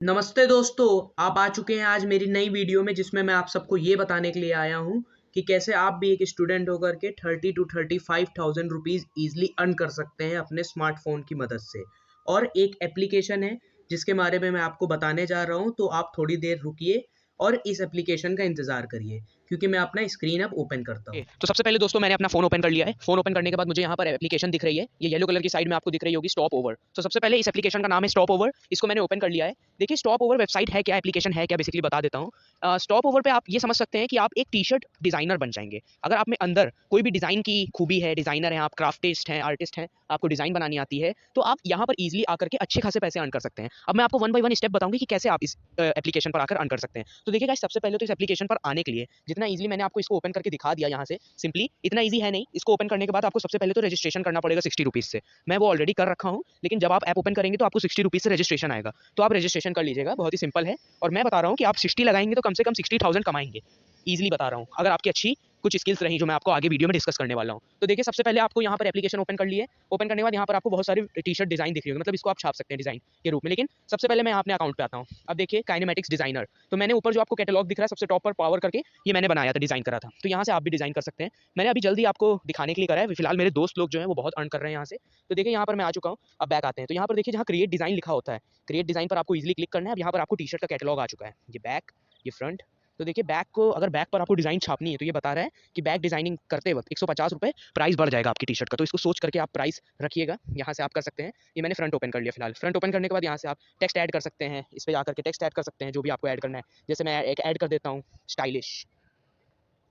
नमस्ते दोस्तों। आप आ चुके हैं आज मेरी नई वीडियो में जिसमें मैं आप सबको ये बताने के लिए आया हूँ कि कैसे आप भी एक स्टूडेंट होकर के 30 to 35,000 रुपीज़ ईजिली अर्न कर सकते हैं अपने स्मार्टफोन की मदद से। और एक एप्लीकेशन है जिसके बारे में मैं आपको बताने जा रहा हूँ, तो आप थोड़ी देर रुकिए और इस एप्लीकेशन का इंतज़ार करिए क्योंकि मैं अपना स्क्रीन अब ओपन करता हूँ। तो सबसे पहले दोस्तों मैंने अपना फोन ओपन कर लिया है। फोन ओपन करने के बाद मुझे यहाँ पर एप्लीकेशन दिख रही है, ये येलो कलर की साइड में आपको दिख रही होगी स्टॉप ओवर। तो सबसे पहले इस एप्लीकेशन का नाम है स्टॉप ओवर, इसको मैंने ओपन कर लिया है। देखिए स्टॉप ओवर वेबसाइट है क्या, एप्लीकेशन है क्या, बेसिकली बता देता हूँ। स्टॉप ओवर पे आप ये समझ सकते हैं कि आप एक टी शर्ट डिजाइनर बन जाएंगे। अगर आप में अंदर कोई भी डिजाइन की खूबी है, डिजाइनर है आप, क्राफ्टिस्ट हैं, आर्टिस्ट हैं, आपको डिजाइन बनानी आती है, तो आप यहाँ पर इजिली आकर के अच्छे खासे पैसे अर्न कर सकते हैं। अब मैं आपको वन बाय वन स्टेप बताऊंगी कि कैसे आप इस एप्लीकेशन पर आकर अर्न कर सकते हैं। तो देखिए गाइस, सबसे पहले तो इस एप्लीकेशन पर आने के लिए जितना इजीली मैंने आपको इसको ओपन करके दिखा दिया यहाँ से, सिंपली इतना ईजी है नहीं। इसको ओपन करने के बाद आपको सबसे पहले तो रजिस्ट्रेशन करना पड़ेगा 60 रुपीज़ से। मैं वो ऑलरेडी कर रखा हूँ, लेकिन जब आप ऐप ओपन करेंगे तो आपको 60 रुपीज़ से रजिस्ट्रेशन आएगा, तो आप रजिस्ट्रेशन कर लीजिएगा, बहुत ही सिंपल है। और मैं बता रहा हूँ कि आप 60 लगाएंगे तो कम से कम 60,000 कमाएंगे, ईजिली बता रहा हूँ, अगर आपकी अच्छी कुछ स्किल्स रही जो मैं आपको आगे वीडियो में डिस्कस करने वाला हूँ। तो देखिए सबसे पहले आपको यहाँ पर एप्लीकेशन ओपन कर लिए, ओपन करने के बाद यहाँ पर आपको बहुत सारी टी शर्ट डिजाइन दिख रही होगी, मतलब इसको आप छाप सकते हैं डिजाइन के रूप में। लेकिन सबसे पहले मैं अपने अकाउंट पे आता हूँ। अब देखिए काइनेमेटिक्स डिजाइनर, तो मैंने ऊपर जो आपको कैटलॉग दिख रहा है सबसे टॉप पर पावर करके, ये मैंने बनाया था, डिजाइन करा था। तो यहाँ से आप भी डिजाइन कर सकते हैं। मैंने अभी जल्दी आपको दिखाने के लिए करा है, फिलहाल मेरे दोस्त लोग जो है वो बहुत अर्न कर रहे हैं यहाँ से। तो देखिए यहाँ पर मैं आ चुका हूँ। अब बैक आते हैं, तो यहाँ पर देखिए जहाँ क्रिएट डिजाइन लिखा होता है, क्रिएट डिजाइन पर आपको इजिली क्लिक करना है। अब यहाँ पर आपको टी शर्ट का कैटलॉग आ चुका है, ये बैक, ये फ्रंट। तो देखिए बैक को, अगर बैक पर आपको डिज़ाइन छापनी है तो ये बता रहा है कि बैक डिजाइनिंग करते वक्त 150 रुपये प्राइस बढ़ जाएगा आपकी टी शर्ट का, तो इसको सोच करके आप प्राइस रखिएगा। यहाँ से आप कर सकते हैं। ये मैंने फ्रंट ओपन कर लिया फिलहाल। फ्रंट ओपन करने के बाद यहाँ से आप टेक्स्ट ऐड कर सकते हैं, इस पर जाकर के टेक्स्ट ऐड कर सकते हैं जो भी आपको ऐड करना है। जैसे मैं एक ऐड कर देता हूँ, स्टाइलिश,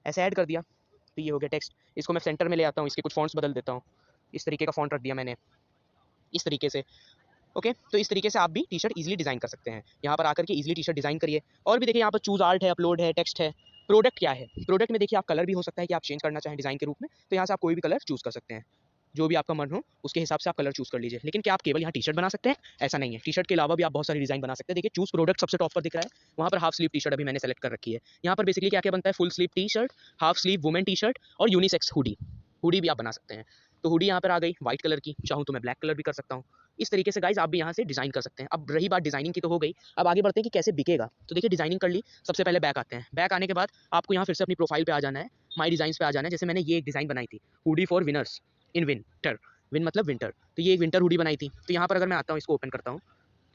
ऐसे ऐड कर दिया, तो ये हो गया टेक्स्ट। इसको मैं सेंटर में ले आता हूँ, इसके कुछ फॉन्ट्स बदल देता हूँ, इस तरीके का फॉन्ट रख दिया मैंने, इस तरीके से। ओके, तो इस तरीके से आप भी टी शर्ट ईजिली डिज़ाइन कर सकते हैं। यहाँ पर आकर के ईजिली टी शर्ट डिज़ाइन करिए। और भी देखिए यहाँ पर चूज़ आर्ट है, अपलोड है, टेक्स्ट है। प्रोडक्ट क्या है, प्रोडक्ट में देखिए आप कलर भी हो सकता है कि आप चेंज करना चाहें डिज़ाइन के रूप में, तो यहाँ से आप कोई भी कलर चूज़ कर सकते हैं, जो भी आपका मन हो उसके हिसाब से आप कलर चूज़ कर लीजिए। लेकिन क्या आप केवल यहाँ टी शर्ट बना सकते हैं, ऐसा नहीं है। टी शर्ट के अलावा भी आप बहुत सारी डिज़ाइन बना सकते हैं। देखिए चूज़ प्रोडक्ट सबसे टॉप पर दिख रहा है, वहाँ पर हाफ स्लीव टी शर्ट अभी मैंने सेलेक्ट कर रखी है। यहाँ पर बेसिकली क्या क्या बनता है, full sleeve T shirt, half sleeve women T shirt और यूनिसेक्स हुडी, हुडी भी आप बना सकते हैं। तो हुडी यहाँ पर आ गई व्हाइट कलर की, चाहूँ तो मैं ब्लैक कलर भी कर सकता हूँ। इस तरीके से गाइज आप भी यहाँ से डिज़ाइन कर सकते हैं। अब रही बात डिज़ाइनिंग की तो हो गई, अब आगे बढ़ते हैं कि कैसे बिकेगा। तो देखिए डिज़ाइनिंग कर ली, सबसे पहले बैक आते हैं। बैक आने के बाद आपको यहाँ फिर से अपनी प्रोफाइल पे आ जाना है, माई डिज़ाइंस पे आ जाना है। जैसे मैंने ये एक डिज़ाइन बनाई थी, hoodie for winners in winter, win मतलब विंटर, तो ये एक विंटर हुडी बनाई थी। तो यहाँ पर अगर मैं आता हूँ, इसको ओपन करता हूँ,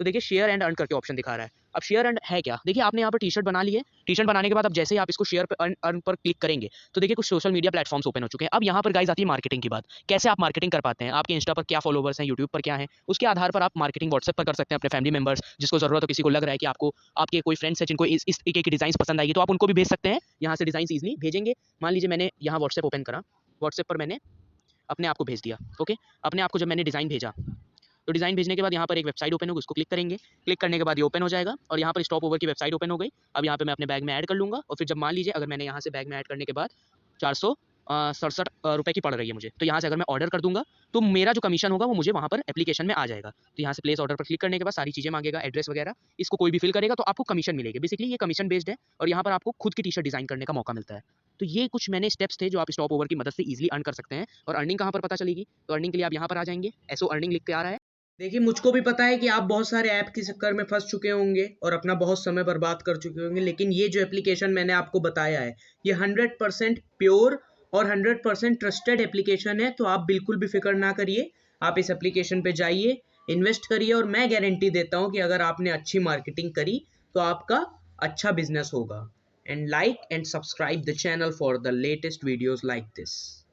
तो देखिए शेयर एंड अर्न करके ऑप्शन दिखा रहा है। अब शेयर एंड है क्या, देखिए आपने यहाँ पर टी शर्ट बना ली है। टी शर्ट बनाने के बाद अब जैसे ही आप इसको शेयर पर अर्न पर क्लिक करेंगे, तो देखिए कुछ सोशल मीडिया प्लेटफॉर्म्स ओपन हो चुके हैं। अब यहाँ पर गाइज आती है मार्केटिंग की बात, कैसे आप मार्केटिंग कर पाते हैं। आपके इंस्टा पर क्या फॉलोवर्स हैं, यूट्यूब पर क्या है, उसके आधार पर आप मार्केटिंग व्हाट्सएप पर कर सकते हैं अपने फैमिली मेंबर्स, जिसको जरूरत हो, किसी को लग रहा है कि आपको आपके कोई फ्रेंड्स हैं जिनको इस तरीके की डिजाइन पसंद आएगी, तो आप उनको भी भेज सकते हैं। यहाँ से डिजाइन ईजिली भेजेंगे। मान लीजिए मैंने यहाँ व्हाट्सएप ओपन करा, व्हाट्सएप पर मैंने अपने आप को भेज दिया। ओके, अपने आप को जब मैंने डिज़ाइन भेजा, तो डिज़ाइन भेजने के बाद यहाँ पर एक वेबसाइट ओपन होगी, उसको क्लिक करेंगे। क्लिक करने के बाद ये ओपन हो जाएगा और यहाँ पर स्टॉप ओवर की वेबसाइट ओपन हो गई। अब यहाँ पे मैं अपने बैग में ऐड कर लूँगा और फिर जब मान लीजिए अगर मैंने यहाँ से बैग में ऐड करने के बाद 467 रुपये की पड़ रही है मुझे, तो यहाँ से अगर मैं ऑर्डर कर दूँगा तो मेरा जो कमीशन होगा वो मुझे वहाँ पर एप्लीकेशन में आ जाएगा। तो यहाँ से प्लेस ऑर्डर पर क्लिक करने के बाद सारी चीज़ें मांगेगा, एड्रेस वगैरह, इसको कोई भी फिल करेगा तो आपको कमीशन मिलेगी। बेसिकली ये कमीशन बेस्ड है और यहाँ पर आपको खुद की टी शर्ट डिज़ाइन करने का मौका मिलता है। तो ये कुछ मैंने स्टेप्स थे जो आप स्टॉप ओवर की मदद से ईजिली अर्न कर सकते हैं। और अर्निंग कहाँ पर पता चलेगी, तो अर्निंग के लिए आप यहाँ पर आ जाएंगे, एसओ अर्निंग लिख के आ रहा है। देखिए मुझको भी पता है कि आप बहुत सारे ऐप के चक्कर में फंस चुके होंगे और अपना बहुत समय बर्बाद कर चुके होंगे, लेकिन ये जो एप्लीकेशन मैंने आपको बताया है ये 100% प्योर और 100% ट्रस्टेड एप्लीकेशन है। तो आप बिल्कुल भी फिक्र ना करिए, आप इस एप्लीकेशन पे जाइए, इन्वेस्ट करिए और मैं गारंटी देता हूँ कि अगर आपने अच्छी मार्केटिंग करी तो आपका अच्छा बिजनेस होगा। And like and subscribe the channel for the latest videos like this.